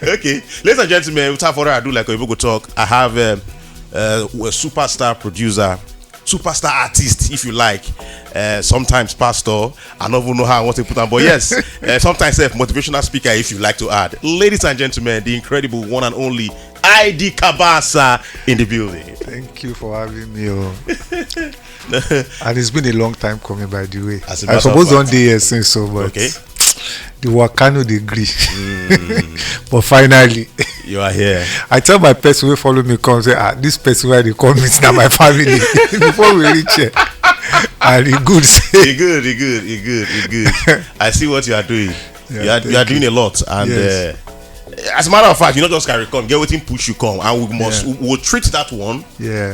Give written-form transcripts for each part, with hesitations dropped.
Okay, ladies and gentlemen, without further ado, like we go talk, I have a superstar producer, superstar artist, if you like. Sometimes pastor. I don't even know how I want to put on, but yes, sometimes motivational speaker, if you like to add. Ladies and gentlemen, the incredible one and only ID Cabasa in the building. Thank you for having me. And it's been a long time coming, by the way. I suppose one day yes, since so, but okay. The Wakano degree. But finally, you are here. I tell my person who follow me, come say, this person where they call me is not my family. Before we reach here. And he good. He good. I see what you are doing. Yeah, you are doing a lot, and yes. As a matter of fact, you not just carry come, get waiting push you come, and we must we'll treat that one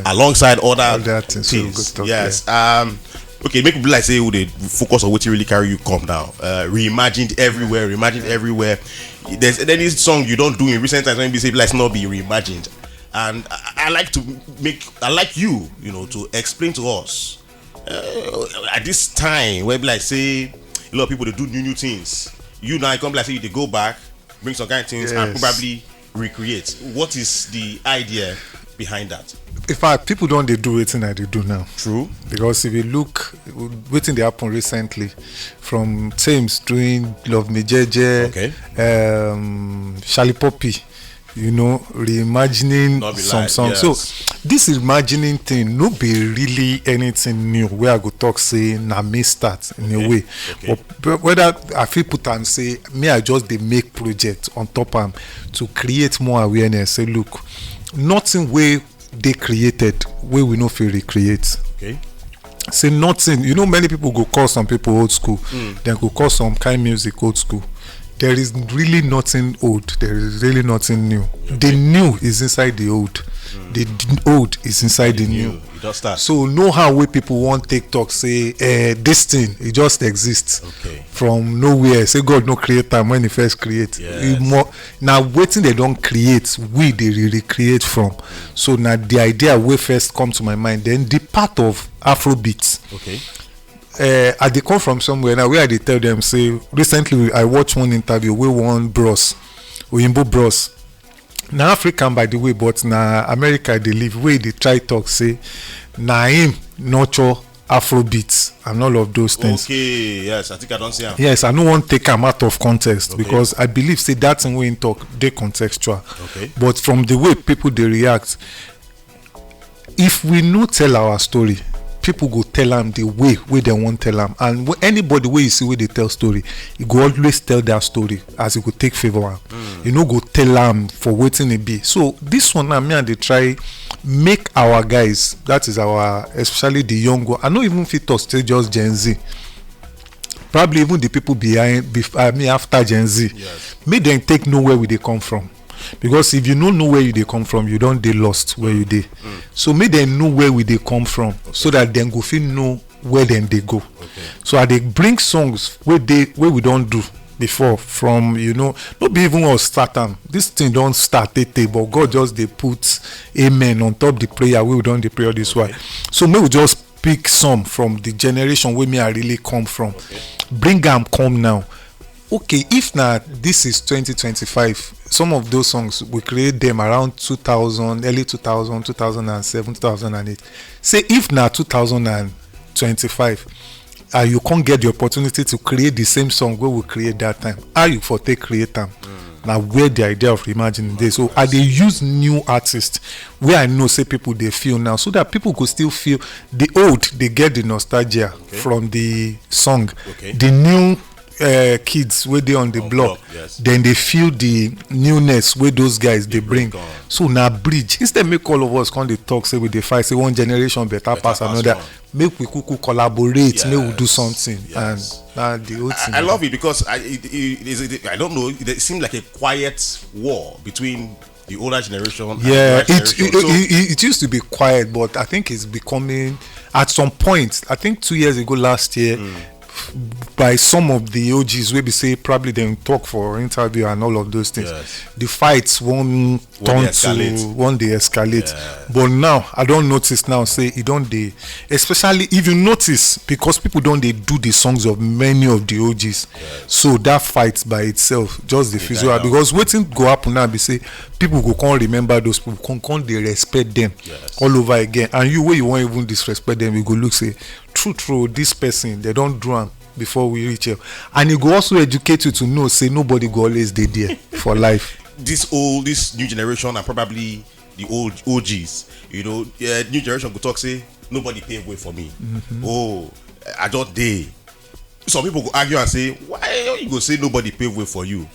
alongside other things. Yes. Okay, make people like say they focus on what you really carry you come now. Reimagined everywhere. There's any song you don't do in recent times when you say let's not be reimagined. And I like you to explain to us at this time where like say a lot of people they do new things. You now come like say they go back, bring some kind of things and probably recreate. What is the idea behind that? In fact, people don't they do it that they do now. True. Because if you look, waiting they happen recently, from Thames doing Love Me Jeje, Charlie Poppy, reimagining some songs. Yes. So this reimagining thing no be really anything new. Where I go talk say na me start in a way. But whether I feel put and say me I just they make project on top to create more awareness. Say look, nothing way they created where we no feel recreate. Okay. Say nothing. Many people go call some people old school. Then go call some kind music old school. There is really nothing old. There is really nothing new. Okay. The new is inside the old. The old is inside the new. So know how way people want TikTok say this thing it just exists from nowhere. Say God no create time when he first create. Yes. Now waiting they don't create, we they really create from. So now the idea way first come to my mind. Then the part of Afrobeats. Okay. I they come from somewhere now where they tell them say recently I watched one interview with one bros, Oyinbo bros. Now African by the way, but now America they live where they try talk say na him nurture Afrobeats and all of those things. Okay, yes, I think I don't see him. Yes, I don't want to take him out of context because I believe say that's in way in talk they contextual. Okay. But from the way people they react, if we no tell our story, people go tell them the way they want tell them, and anybody where you see where they tell story, you go always tell their story as you go take favor. Go tell them for waiting it be. So this one now me and they try make our guys, that is our especially the young one. I know even fit us still just Gen Z. Probably even the people behind me after Gen Z. Yes. Make them take know where they come from. Because if you don't know where they come from, you don't they lost where you dey. So make them know where they come from, so that then go feel know where then they go. So I they bring songs where we don't do before from not be even us start them. This thing don't start it, but God just they put amen on top the prayer. We don't the prayer this way. So may we just pick some from the generation where me I really come from. Bring them come now. Okay, if now this is 2025, some of those songs we create them around 2000, early 2000, 2007, 2008. Say if now 2025, you can't get the opportunity to create the same song where we create that time. How you for take create them? Now where the idea of reimagining this. So I they use new artists where I know say people they feel now, so that people could still feel the old. They get the nostalgia from the song. The new kids where they on the block, then they feel the newness where those guys they bring. So now bridge instead make all of us come they talk say with the fight say one generation better pass another. Make we could collaborate, make we do something, and the whole thing. I love it because I don't know. It seemed like a quiet war between the older generation. And the generation. It used to be quiet, but I think it's becoming at some point. I think 2 years ago, last year. by some of the OGs wey be say probably dem talk for interview and all of those things. The fights one turn to one dey escalate. But now I don notice now say e don dey, especially if you notice, because people don dey do the songs of many of the OGs. So that fight by itself just dey physical, because wetin go happen now be say people go come remember those people, come dey respect them all over again. And you wey you wan even disrespect them, you go look say true this person they don do am before we reach here. And it go also educate you to know say nobody go always dey there for life. This new generation and probably the old OGs, you know, new generation go talk say nobody pave way for me. Oh, I just dey. Some people go argue and say, why you go say nobody pave way for you?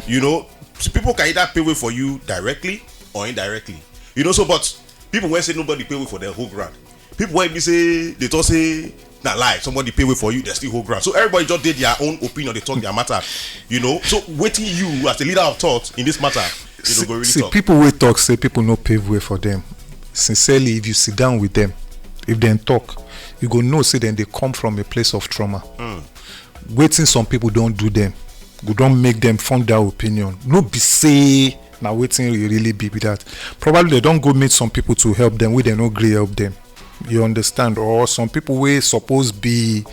You know, people can either pave way for you directly or indirectly. You know, so but people when say nobody pave way for their whole ground. People when be say they talk say na lie, somebody pay way for you, they still whole ground. So everybody just did their own opinion, they talk their matter. You know, so waiting you as the leader of thought in this matter, you know, go really talk. People will talk say people no pave way for them. Sincerely, if you sit down with them, if they talk, you go know say then they come from a place of trauma. Waiting some people don't do them, go don't make them form their opinion. No be say now waiting really be that. Probably they don't go meet some people to help them, we they no agree help them. You understand? Or some people wey supposedly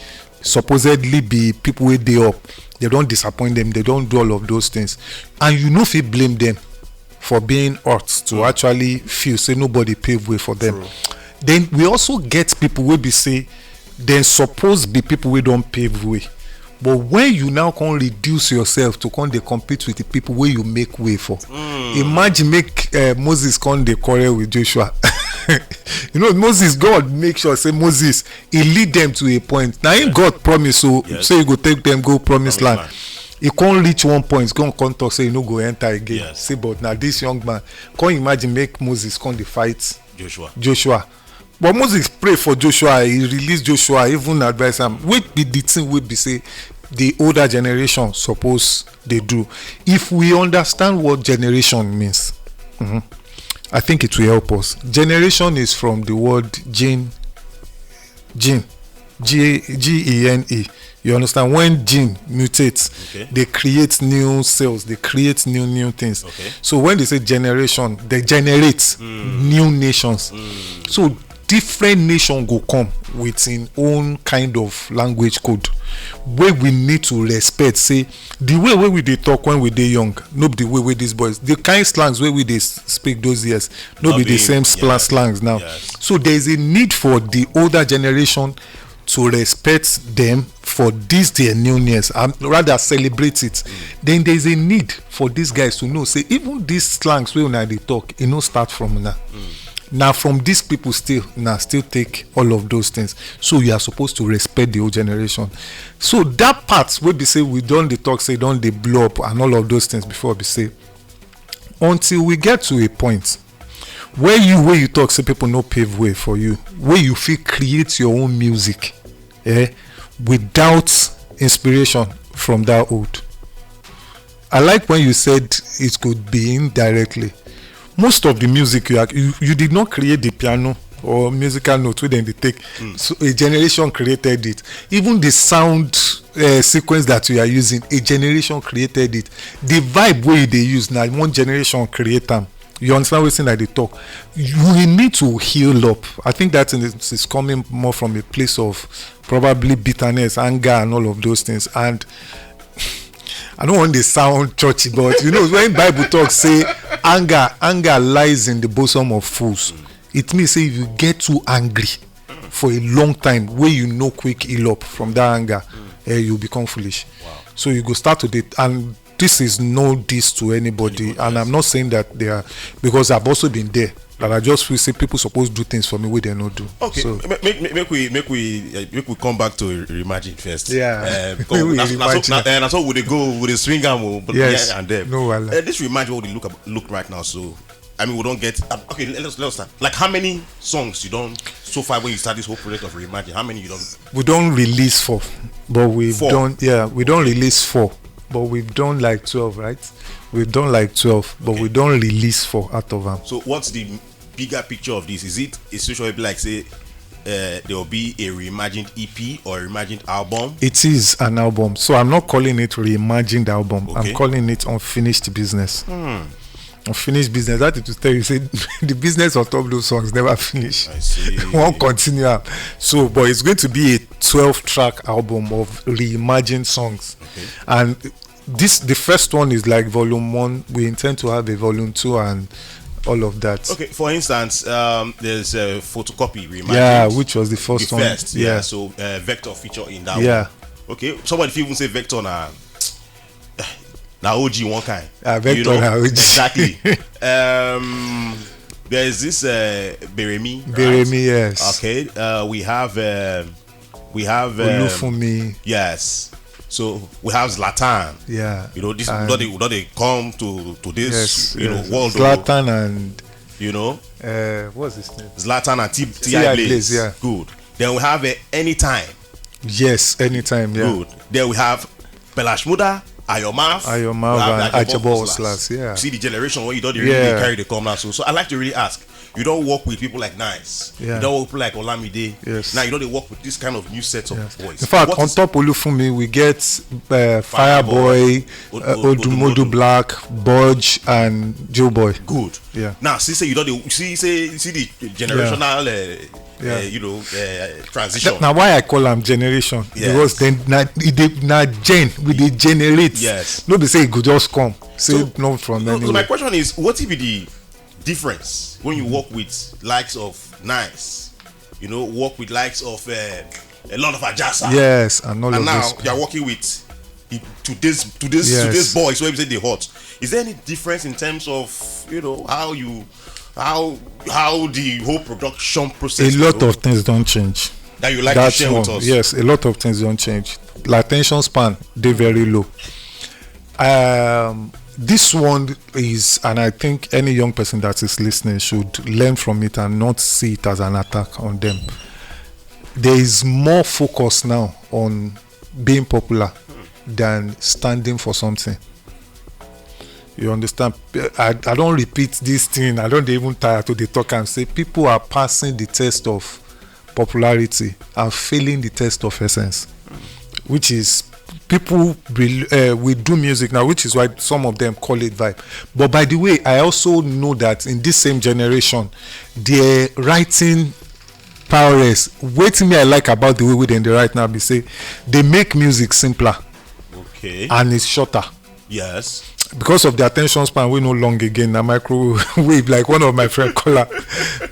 be people wey dey up, they don't disappoint them, they don't do all of those things, and you know if you blame them for being hurt to actually feel say nobody pave way for them. Then we also get people wey be say then suppose be people wey don't pave way, but when you now can reduce yourself to come dey compete with the people wey you make way for. Imagine make Moses come dey quarrel with Joshua. You know, Moses, God make sure say Moses he lead them to a point. Now in God promise so say you go take them go promised land. He can't reach one point, go come talk say you no go enter again. Say but now this young man can't imagine make Moses come dey fight Joshua. But Moses pray for Joshua, he release Joshua, even advise him. Which be the thing would be say the older generation suppose they do. If we understand what generation means, I think it will help us. Generation is from the word gene, G-E-N-E. You understand? When gene mutates, they create new cells, they create new things. So when they say generation, they generate new nations. So different nation go come with its own kind of language code where we need to respect. Say the way we dey talk when we dey young, no be the way these boys, the kind slangs where we dey speak those years, no be the same slangs now. So there is a need for the older generation to respect them for this their newness and rather celebrate it. Then there is a need for these guys to know say even these slangs wey una dey talk, e no start from now. Now from these people still take all of those things. So you are supposed to respect the old generation. So that part where be say we don't dey talk, say don't dey blow up and all of those things before be say, until we get to a point where you talk say people no pave way for you, where you feel create your own music without inspiration from that old. I like when you said it could be indirectly. Most of the music you did not create the piano or musical note wey dem dey take. So a generation created it. Even the sound sequence that you are using, a generation created it. The vibe wey you dey use now, one generation create am. You understand wetin I dey talk? You need to heal up. I think that is coming more from a place of probably bitterness, anger, and all of those things. And I don't want to sound churchy, but you know when Bible talks say anger lies in the bosom of fools. It means say if you get too angry for a long time, where you no quick heal up from that anger, you become foolish. So you go start to date, and this is no diss to anybody, and I'm not saying that they are, because I've also been there. That I just feel say people supposed to do things for me where they not do. Okay, so make we come back to reimagine first. Yeah, that's how would they go with the swing arm, but yes, and them. No, this reimagine what they look right now. So I mean, we don't get okay. Let's start. Like how many songs you done so far when you start this whole project of reimagine? How many you done? We don't release 4, but we've done. Yeah, we don't release 4, but we've done like 12, right? We've done like 12, but we don't release 4 out of them. So what's the bigger picture of this? Is it a situation where like say there will be a reimagined EP or a reimagined album? It is an album, so I'm not calling it reimagined album. Okay. I'm calling it unfinished business. Unfinished business. That is to tell you, say the business on top of those songs never finish. I see. Won't continue. So, but it's going to be a 12-track album of reimagined songs. Okay. And the first one is like volume 1. We intend to have a volume 2 and all of that. Okay, for instance, there's a photocopy reimagined. Yeah, which was the first one. Yeah. So Vector feature in that Yeah. one. Okay, somebody if you even say Vector now OG one kind. Vector now OG. Exactly. There's this Beremi. Beremi, right? yes. Okay. We have Olufumi. Yes. So we have Zlatan. Yeah. You know, this not they come to this world. Zlatan and what's his name? Zlatan Zlatan and T.I. Blaze. Yeah. Good. Then we have Anytime. Yes, Anytime. Yeah. Good. Then we have Pelashmuda, Ayomaf and Ajabo Oslas. Yeah. See the generation where you don't really carry the come now. So I like to really ask. You don't work with people like Nice. Yeah. You don't work with people like Olamide. Yes. Now you don't work with this kind of new set of voice. In fact, on top Olufumi, we get Fireboy, Odumodu Black, Budge, and Joe Boy. Good. Yeah. Now, see you don't see the generational transition. Now why I call them generation? Yes. Because then na gen we dey generate. Yes. No be say it could just come. Say no from anywhere. So my question is, what if the difference when you work with likes of Nice, work with likes of a lot of Ajasa? Yes, and all and of now this. you are working with today's boys. Where you say they hot. Is there any difference in terms of how the whole production process? A lot of things don't change. That you like to share with us. Yes, a lot of things don't change. The attention span, they very low. This one is, and I think any young person that is listening should learn from it and not see it as an attack on them. There is more focus now on being popular than standing for something. You understand? I don't repeat this thing. I don't even tire to the talk and say people are passing the test of popularity and failing the test of essence, which is people will do music now, which is why some of them call it vibe. But by the way, I also know that in this same generation, they're writing prowess. Waiting me I like about the way they write now be say they make music simpler. Okay. And it's shorter. Yes. Because of the attention span, we no long again. A microwave, like one of my friend call her.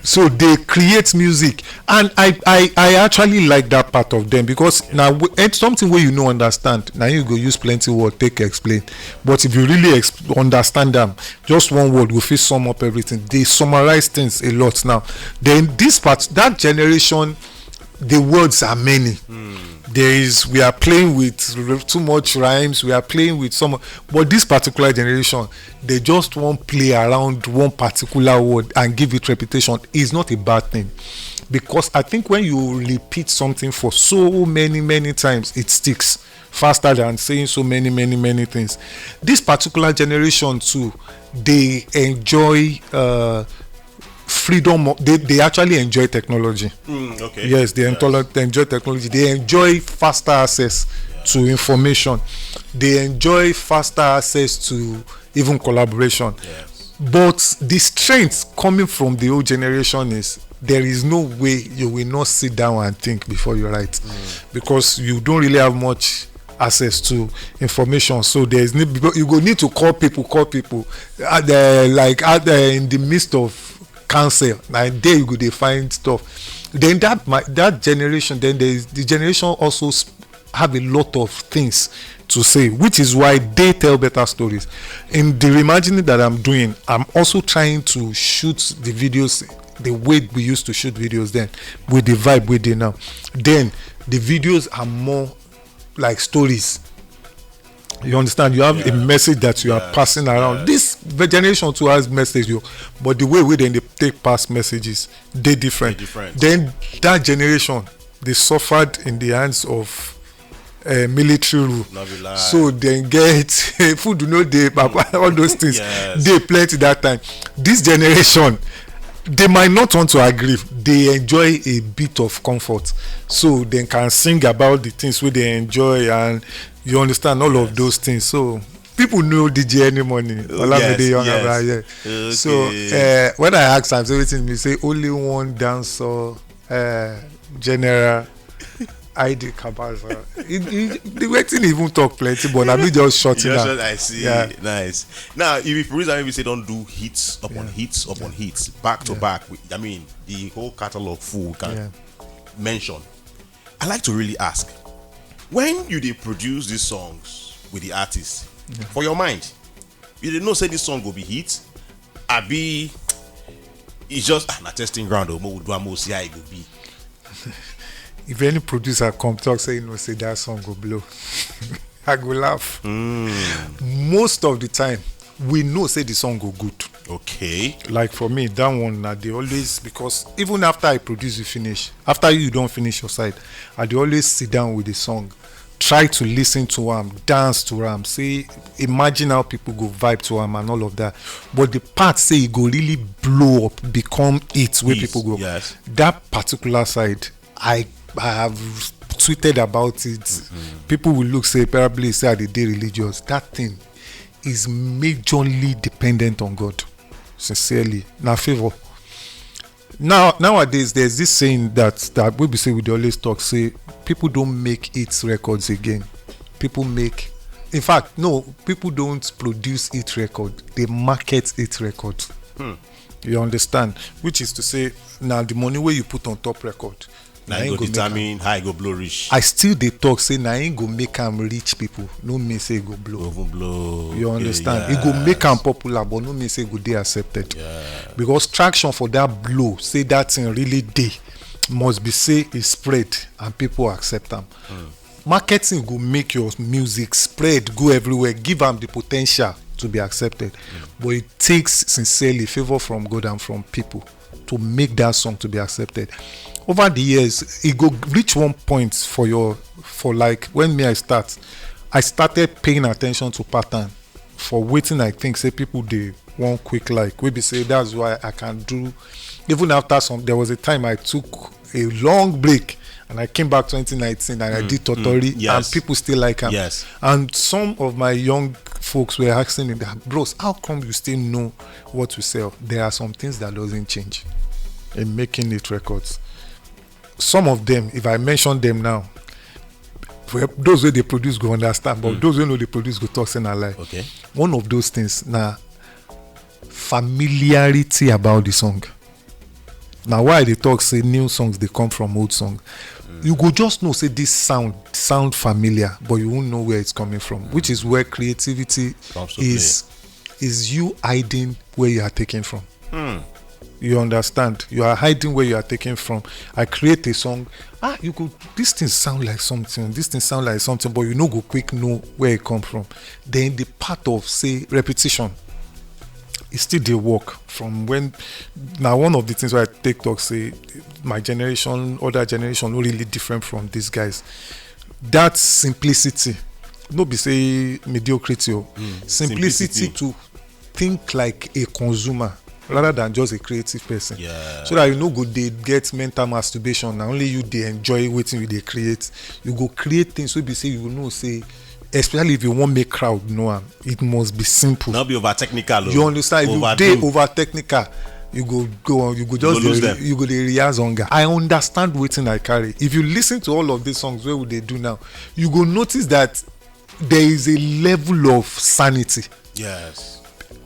So they create music, and I actually like that part of them because now it's something where understand. Now you go use plenty word take explain, but if you really understand them, just one word will fit sum up everything. They summarize things a lot now. Then this part, that generation, the words are many. We are playing with too much rhymes, we are playing with some, but this particular generation, they just won't play around one particular word and give it repetition. Is not a bad thing, because I think when you repeat something for so many times, it sticks faster than saying so many things. This particular generation too, they enjoy freedom. They actually enjoy technology. Okay. Yes, they enjoy technology. They enjoy faster access to information. They enjoy faster access to even collaboration. Yes. But the strength coming from the old generation is there is no way you will not sit down and think before you write, because you don't really have much access to information. So you go need to call people in the midst of council, and there you go they find stuff. Then that generation, then there is the generation also have a lot of things to say, which is why they tell better stories. In the reimagining that I'm doing, I'm also trying to shoot the videos the way we used to shoot videos then, with the vibe we did now. Then the videos are more like stories. You understand? You have a message that you are passing around. This generation too has message, but the way we then they take past messages, they different. Then that generation, they suffered in the hands of military rule, so they get food, all those things. They plenty that time. This generation, they might not want to agree. They enjoy a bit of comfort, so they can sing about the things where they enjoy, and you understand all of those things. So people know DJ any money. Okay. So when I ask them everything, they say only one dancer, general. ID Cabasa. The waiting even talk plenty, but I be just shutting up. I see. Yeah. Nice. Now, if you produce, maybe say don't do hits upon hits upon hits, back to back. I mean, the whole catalog full can mention. I like to really ask, when you produce these songs with the artist, for your mind, you didn't know say this song will be hit, it's just a testing ground or more do see how it will be. If any producer come talk say say that song go blow, I go laugh. Most of the time we know say the song go good. Okay. Like for me, that one they always, because even after I produce you finish, after you don't finish your side, I dey always sit down with the song, try to listen to them, dance to them, say imagine how people go vibe to them and all of that. But the part say it go really blow up, become it where people go. Yes. That particular side, I have tweeted about it. People will look say probably say the day religious. That thing is majorly dependent on God. Sincerely, na favor. Nowadays there's this saying that we say we always talk, say people don't make hit records again. People don't produce hit record, they market hit record. You understand? Which is to say, now the money where you put on top record, now you go determine how you go blow rich. I still they talk say now ain't go make am rich people. No mean say go blow. You understand? It go make am popular, but no mean say go dey accepted. Because traction for that blow, say that thing really dey, must be say it spread and people accept them. Marketing go make your music spread, go everywhere, give them the potential to be accepted. But it takes sincerely favor from God and from people to make that song to be accepted. Over the years, it go reach one point for like when I started paying attention to pattern for waiting. I think say people they want quick like we be say that's why I can do. Even after there was a time I took a long break and I came back 2019 and I did Totori and people still like him. And some of my young folks were asking me, bros, how come you still know what we sell? There are some things that doesn't change in making it records. Some of them, if I mention them now, those where they produce go understand, but those who know they produce go talk saying a lie. Okay. One of those things now, familiarity about the song. Now why they talk say new songs they come from old song. You go just know say this sound familiar, but you won't know where it's coming from, which is where creativity is you hiding where you are taking from. You understand? You are hiding where you are taking from. I create a song. You go, this thing sound like something. This thing sound like something, but you know go quick know where it come from. Then the part of say repetition, it still dey work from when. Now one of the things where I take talk say my generation, other generation, not really different from these guys. That simplicity, no be say mediocrity. Simplicity to think like a consumer rather than just a creative person. So that you know go they get mental masturbation. Now only you they enjoy waiting with they create. You go create things so be say you know say, especially if you want make crowd know it must be simple. Not be over technical. You understand? If you dey over technical, you go on. You go just you go the rehearse hunger. I understand waiting I carry. If you listen to all of these songs, where would they do now? You go notice that there is a level of sanity. Yes.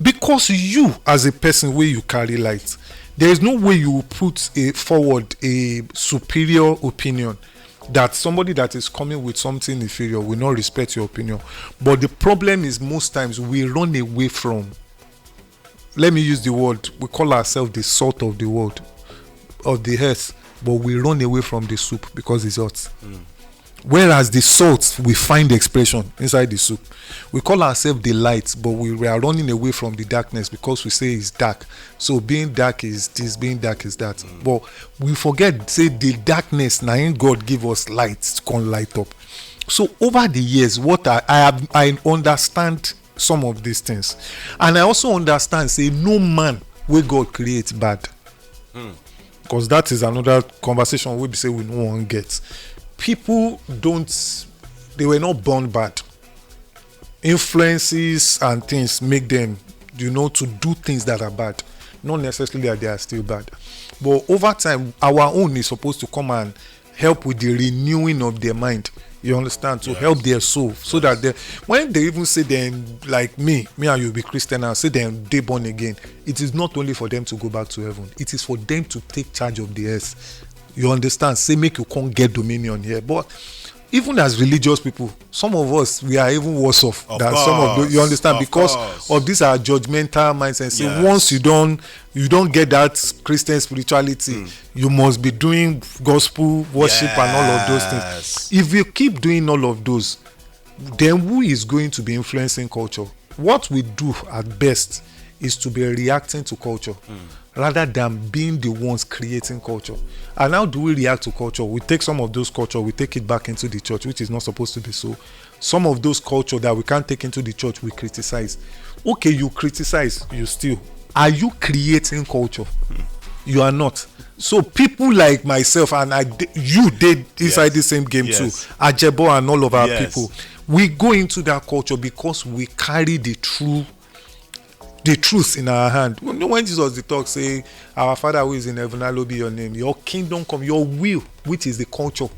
Because you as a person where you carry light, there is no way you put forward a superior opinion that somebody that is coming with something inferior will not respect your opinion. But the problem is most times we run away from, let me use the word, we call ourselves the salt of the world, of the earth, but we run away from the soup because it's hot. Whereas the salt, we find the expression inside the soup. We call ourselves the light, but we are running away from the darkness because we say it's dark. So being dark is this, being dark is that. But we forget, say the darkness, now in God give us light to come light up. So over the years, what I understand some of these things. And I also understand, say no man where God creates bad. because that is another conversation we say we no one get. People they were not born bad. Influences and things make them, to do things that are bad. Not necessarily that they are still bad, but over time our own is supposed to come and help with the renewing of their mind. You understand? To help their soul, so that when they even say them, like me and you be Christian and say them they born again, it is not only for them to go back to heaven, it is for them to take charge of the earth. You understand? Say make you can't get dominion here. But even as religious people, some of us, we are even worse off than some of those. You understand? Because of this our judgmental mindset. Say once you don't get that Christian spirituality, you must be doing gospel worship and all of those things. If you keep doing all of those, then who is going to be influencing culture? What we do at best is to be reacting to culture rather than being the ones creating culture. And how do we react to culture? We take some of those culture, we take it back into the church, which is not supposed to be so. Some of those culture that we can't take into the church, we criticize. Okay, you criticize, you still. Are you creating culture? You are not. So people like myself and you did inside the same game too, Ajebo and all of our people, we go into that culture because we carry the truth in our hand. When Jesus the talk say, our Father who is in heaven, hallowed be your name, your kingdom come, your will, which is the culture,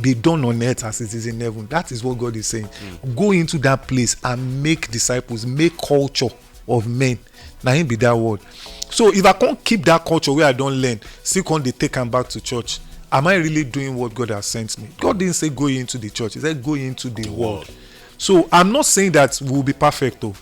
be done on earth as it is in heaven. That is what God is saying. Go into that place and make disciples, make culture of men. Now him be that word. So if I can't keep that culture where I don't learn, still can't they take them back to church, am I really doing what God has sent me? God didn't say go into the church, he said go into the world. So I'm not saying that we'll be perfect though.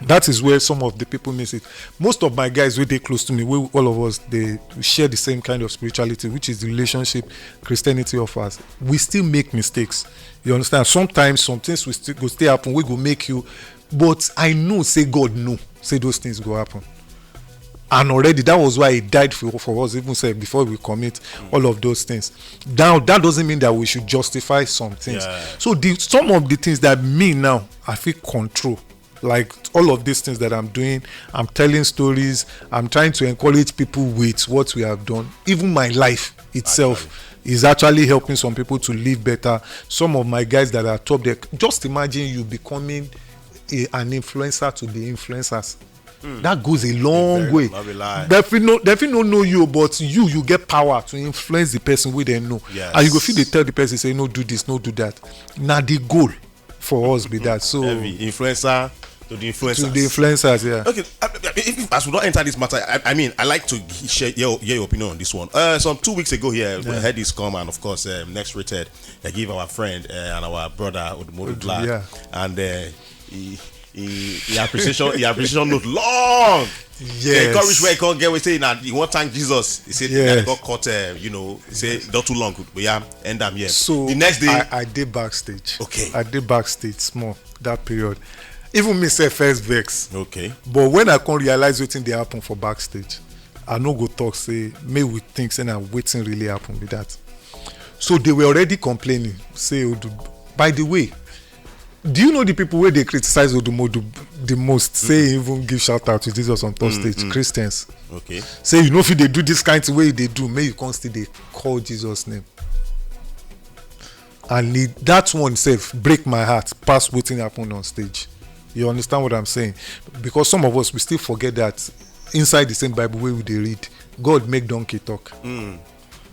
That is where some of the people miss it. Most of my guys were they close to me, all of us, they share the same kind of spirituality, which is the relationship Christianity offers. We still make mistakes. You understand? Sometimes some things will still happen, we go make you, but I know, say God know, say those things go happen. And already that was why he died for us, even said before we commit all of those things. Now that doesn't mean that we should justify some things. So some of the things that me now I feel control. Like all of these things that I'm doing, I'm telling stories, I'm trying to encourage people with what we have done. Even my life itself is actually helping some people to live better. Some of my guys that are top there, just imagine you becoming an influencer to the influencers. That goes a long way. Definitely not know you, but you get power to influence the person we they know. And you go feel they tell the person, say no do this, no do that. Now the goal for us be that. So influencer to the influencers. To the influencers, yeah. Okay, if as we don't enter this matter, I mean, I like to share your opinion on this one. Some 2 weeks ago here, Headies come and of course, Next Rated, they give our friend and our brother Odumodu Black, and he appreciation note long. The encourage where he can't get, we say that he won't thank Jesus. He said he got caught, he said not too long, but end up here. So the next day I did backstage. Okay. I did backstage small that period. Even me say first vex. Okay. But when I can't realize wetin dey happen for backstage, I no go talk say may we think say na wetin really happen with that. So they were already complaining. Say by the way, do you know the people where they criticize Odumodu the most? Say even give shout out to Jesus on top stage, Christians. Okay. Say you know if they do this kind of way they do, may you constantly call Jesus name. And that one self break my heart past wetin happen on stage. You understand what I'm saying? Because some of us we still forget that inside the same Bible where they read, God make donkey talk.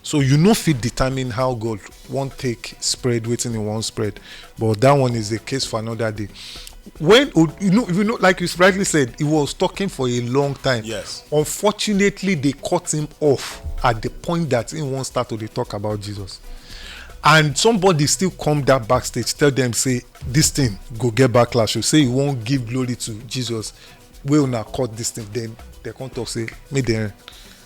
So you know fit determine how God won't take spread waiting in one spread, but that one is the case for another day. When you know, like you rightly said, he was talking for a long time. Yes. Unfortunately, they cut him off at the point that he won't start to talk about Jesus. And somebody still come that backstage, tell them say this thing go get backlash. You say you won't give glory to Jesus. We will not cut this thing. Then they come talk say me there.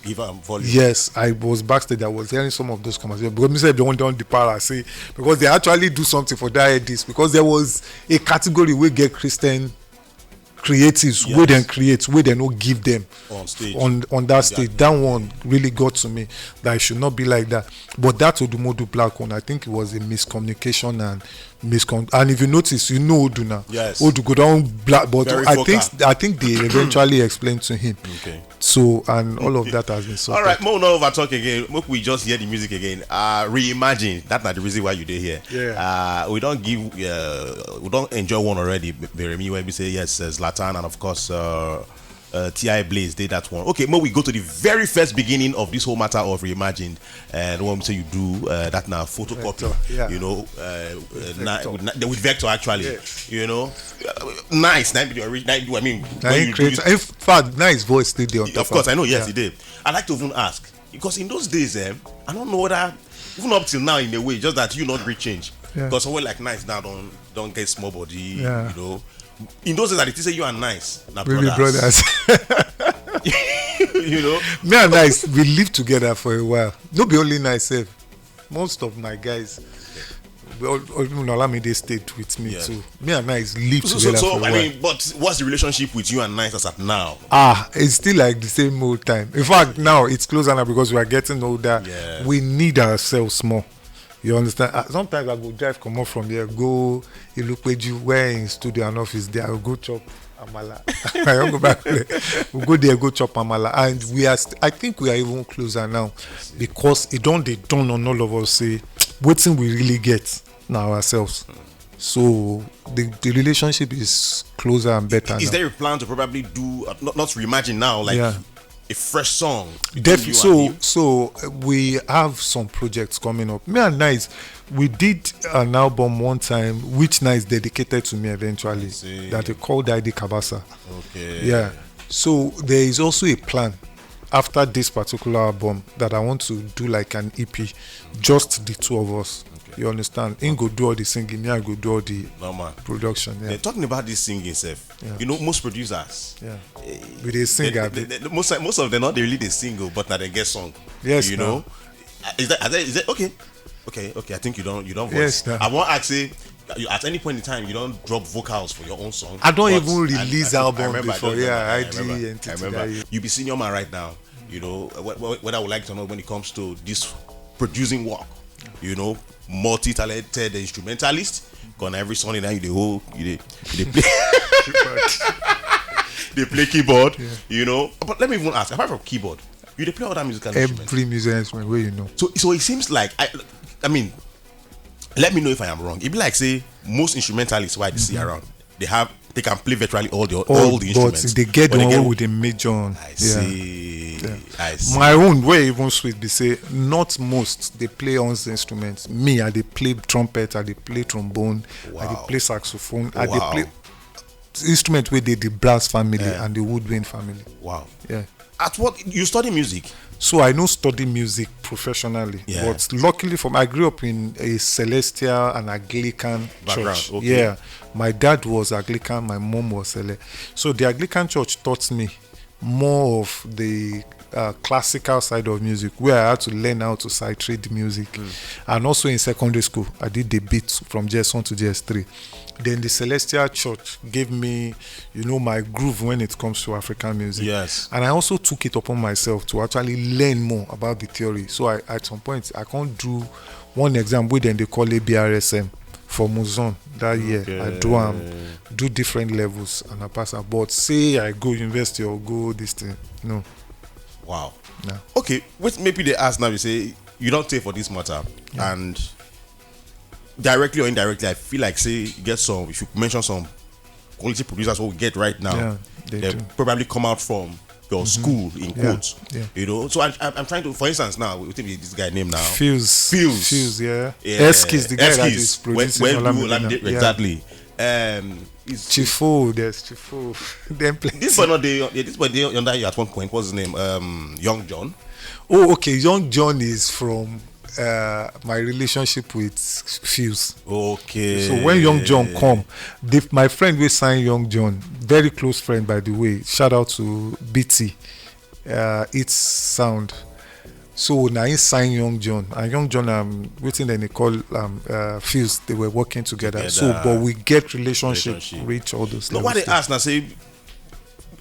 Give them volume. Yes, I was backstage. I was hearing some of those conversations because me said they want down the power. Say because they actually do something for that Headies, because there was a category where get Christian creatives where they create, where they no give them on stage on that stage. That one really got to me that it should not be like that. But that Odumodu Black one, I think it was a miscommunication and and if you notice, you know Odu now. Yes. Odu go down black, but Very I think they eventually explained to him. Okay. So, and all of that has been sorted. All right, more no over talk again. Make we just hear the music again. Reimagine. That's not the reason why you did here. Yeah. We don't enjoy one already. Beremi, where we say yes, Zlatan, and of course T.I. Blaze did that one. Okay, more we go to the very first beginning of this whole matter of reimagined, and when we say you do that now photocopy, Vector, you know, with Vector actually, yes. you know, nice. I mean, in fact, nice voice still there on top. Of course, I know. Yes, he did. I like to even ask because in those days, I don't know whether even up till now in a way, just that you not great change. Because someone like nice now don't get small body, you know. In those days, that they say you are nice. Now brothers. You know, me and nice, we lived together for a while. No be only nice, most of my guys, they stayed with me too. Me and nice lived together for a while. I mean, but what's the relationship with you and nice as at now? It's still like the same old time. In fact, now it's closer now because we are getting older. We need ourselves more. You understand? Sometimes I go drive, come up from here, go Ilupeju, where in studio and office there, I'll go chop amala. I don't go back there. We'll go there, go chop amala. And I think we are even closer now because it don't dawn on all of us say, what we really get now ourselves. So the relationship is closer and better. Is there a plan to probably do, not reimagine now, like a fresh song? Definitely. So we have some projects coming up. Me and Nice, we did an album one time, which Nice dedicated to me eventually, that they called ID Cabasa. Okay. Yeah. So there is also a plan after this particular album that I want to do like an EP, just the two of us. You understand? In go do all the singing, me I go do all the production. Yeah. Talking about this singing stuff, you know, most producers, with they sing, most of them not they really they single, but now they get song. Yes, you know. Is that okay? I think you don't voice. Yes, I want to say at any point in time you don't drop vocals for your own song. I don't even release album before. I remember. You be senior man right now. You know what I would like to know when it comes to this producing work. You know, multi-talented instrumentalist. Gonna every Sunday night they play they play keyboard. You know, but let me even ask. Apart from keyboard, you they play other musical instruments. Every musical instrument, where you know. So it seems like I mean, let me know if I am wrong. It be like say most instrumentalists why they see around they can play virtually all the instruments. But they get the one with the major on. I see. My own way even sweet be say not most they play on the instruments. Me I they play trumpet, I they play trombone, I they play saxophone, I they play instrument where they the brass family and the woodwind family. Wow. Yeah. At what you study music? So I don't study music professionally, but luckily for me, I grew up in a Celestial and Anglican church. Okay. Yeah, my dad was Anglican, my mom was Celestial. So the Anglican church taught me more of the classical side of music, where I had to learn how to sight read music. And also in secondary school, I did the beats from JS1 to JS3. Then the Celestial Church gave me, my groove when it comes to African music. Yes. And I also took it upon myself to actually learn more about the theory. So at some point, I can't do one exam where then they call it BRSM for Muzon that year. I do different levels and I pass. But say I go university or go this thing, no. Wow. No. Okay, maybe they ask now, you say, you don't take for this matter. And directly or indirectly, I feel like say you get some, if you mention some quality producers what we get right now, they probably come out from your school in quotes. You know, so I'm trying to, for instance, now we take this guy name now. Fuse, yeah. Eskis, the guy Eskis, that is producing exactly. Chifo, there's Chifo. This boy they under you at one point. What's his name? Young John. Oh, okay. Young John is from my relationship with Fuse. Okay. So when Young John come, my friend will sign Young John, very close friend by the way. Shout out to BT. It's sound. So now he signed Young John, and Young John waiting then they call Fuse. They were working together. So but we get relationship. Reach all those. But what they ask now say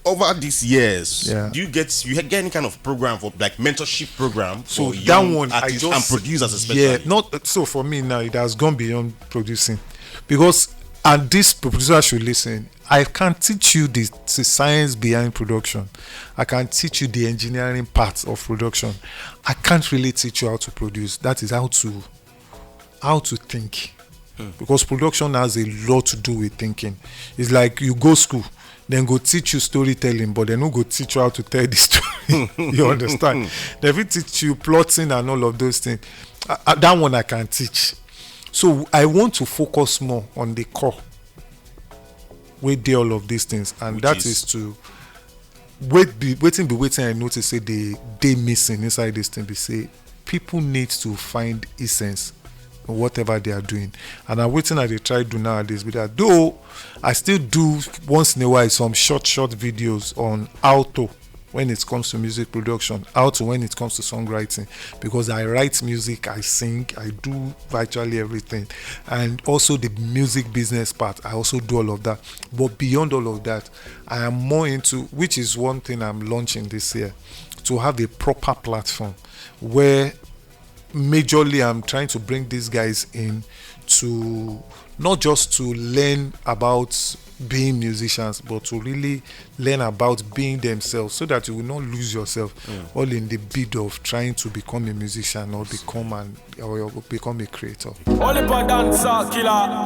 over these years, do you get any kind of program for like mentorship program for young artists and producers especially? Yeah, not so for me now. It has gone beyond producing, because, and this producer should listen, I can teach you the science behind production. I can teach you the engineering part of production. I can't really teach you how to produce. That is how to think. Because production has a lot to do with thinking. It's like you go school, then go teach you storytelling, but they no go teach you how to tell the story. You understand? They will teach you plotting and all of those things. That one I can teach. So I want to focus more on the core. We do all of these things, and that is to waiting. I notice say they missing inside this thing. They say people need to find essence in whatever they are doing, and I'm waiting that they try to do nowadays. But that though I still do once in a while some short videos on how to, when it comes to music production, how to when it comes to songwriting, because I write music, I sing, I do virtually everything, and also the music business part, I also do all of that. But beyond all of that, I am more into, which is one thing I'm launching this year, to have a proper platform where majorly I'm trying to bring these guys in to not just to learn about being musicians, but to really learn about being themselves, so that you will not lose yourself all in the bid of trying to become a musician or become a creator. Only for dancer killer.